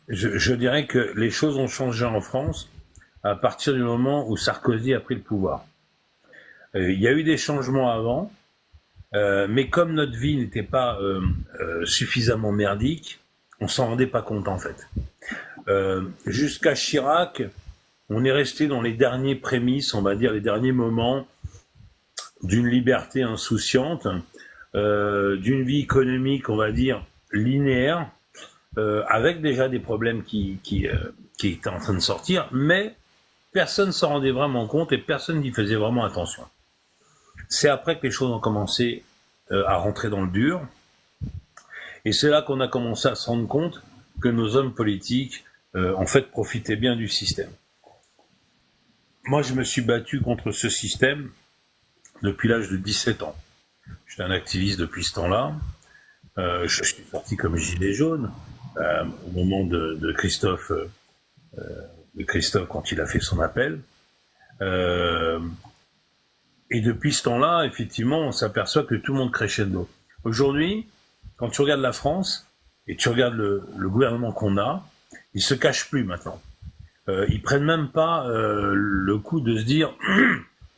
Je dirais que les choses ont changé en France à partir du moment où Sarkozy a pris le pouvoir. Il y a eu des changements avant, mais comme notre vie n'était pas suffisamment merdique, on s'en rendait pas compte en fait. Jusqu'à Chirac, on est resté dans les derniers prémices, on va dire les derniers moments d'une liberté insouciante, d'une vie économique, on va dire, linéaire, avec déjà des problèmes qui étaient en train de sortir, mais personne ne s'en rendait vraiment compte et personne n'y faisait vraiment attention. C'est après que les choses ont commencé à rentrer dans le dur, et c'est là qu'on a commencé à se rendre compte que nos hommes politiques, en fait, profitaient bien du système. Moi, je me suis battu contre ce système depuis l'âge de 17 ans. J'étais un activiste depuis ce temps-là. Je suis parti comme gilet jaune au moment de Christophe quand il a fait son appel. Et depuis ce temps-là, effectivement, on s'aperçoit que tout le monde crescendo. Aujourd'hui, quand tu regardes la France et tu regardes le gouvernement qu'on a, ils se cachent plus maintenant. Ils prennent même pas le coup de se dire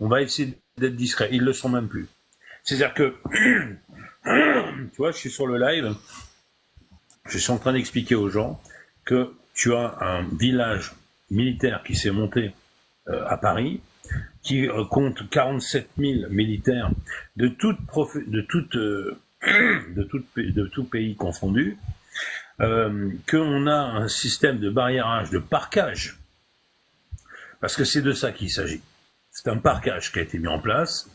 on va essayer d'être discret. Ils le sont même plus. C'est-à-dire que tu vois, je suis sur le live, je suis en train d'expliquer aux gens que tu as un village militaire qui s'est monté à Paris, qui compte 47 000 militaires de tout pays confondu, qu'on a un système de barriérage, de parquage, parce que c'est de ça qu'il s'agit. C'est un parquage qui a été mis en place,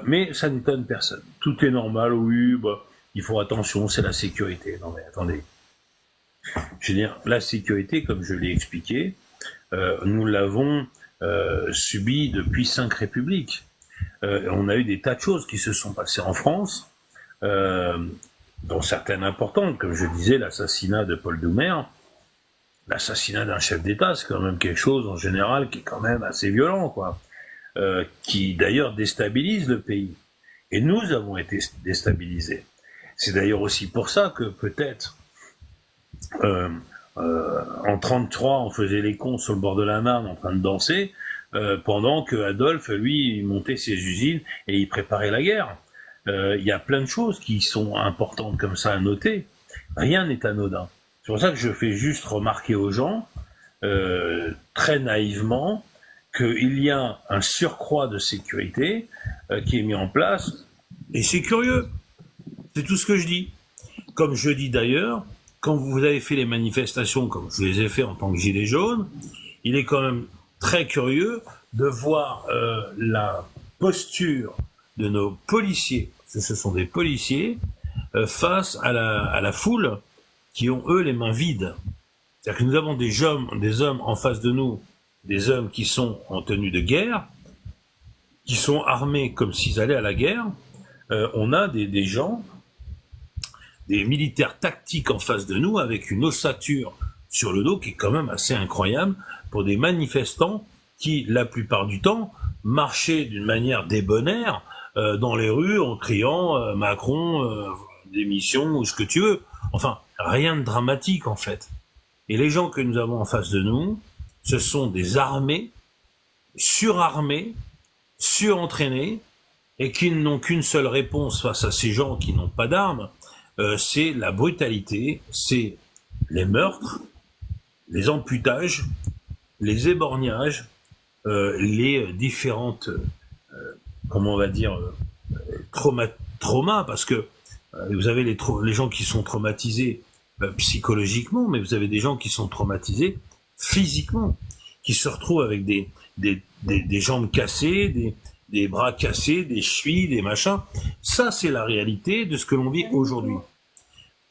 mais ça n'étonne personne. Tout est normal, oui, bah, il faut attention, c'est la sécurité. Non mais attendez, je veux dire, la sécurité, comme je l'ai expliqué, nous l'avons subi depuis 5 républiques. On a eu des tas de choses qui se sont passées en France, dont certaines importantes, comme je disais, l'assassinat de Paul Doumer. L'assassinat d'un chef d'État, c'est quand même quelque chose en général qui est quand même assez violent, quoi, qui d'ailleurs déstabilise le pays. Et nous avons été déstabilisés. C'est d'ailleurs aussi pour ça que peut-être en 33, on faisait les cons sur le bord de la Marne en train de danser, pendant que Adolphe, lui, montait ses usines et il préparait la guerre. Il y a plein de choses qui sont importantes comme ça à noter. Rien n'est anodin. C'est pour ça que je fais juste remarquer aux gens, très naïvement, qu'il y a un surcroît de sécurité qui est mis en place, et c'est curieux. C'est tout ce que je dis. Comme je dis d'ailleurs, quand vous avez fait les manifestations, comme je les ai fait en tant que gilet jaune, il est quand même très curieux de voir la posture de nos policiers, parce que ce sont des policiers, face à la foule qui ont, eux, les mains vides. C'est-à-dire que nous avons des hommes en face de nous, des hommes qui sont en tenue de guerre, qui sont armés comme s'ils allaient à la guerre. On a des gens, des militaires tactiques en face de nous, avec une ossature sur le dos qui est quand même assez incroyable pour des manifestants qui, la plupart du temps, marchaient d'une manière débonnaire dans les rues en criant Macron, démission ou ce que tu veux. Enfin, rien de dramatique en fait. Et les gens que nous avons en face de nous, ce sont des armés, surarmés, surentraînés, et qui n'ont qu'une seule réponse face à ces gens qui n'ont pas d'armes, c'est la brutalité, c'est les meurtres, les amputages, les éborgnages, les différentes, comment on va dire, traumas, parce que vous avez les gens qui sont traumatisés psychologiquement, mais vous avez des gens qui sont traumatisés physiquement, qui se retrouvent avec des jambes cassées, des bras cassés, des chevilles, des machins. Ça, c'est la réalité de ce que l'on vit aujourd'hui.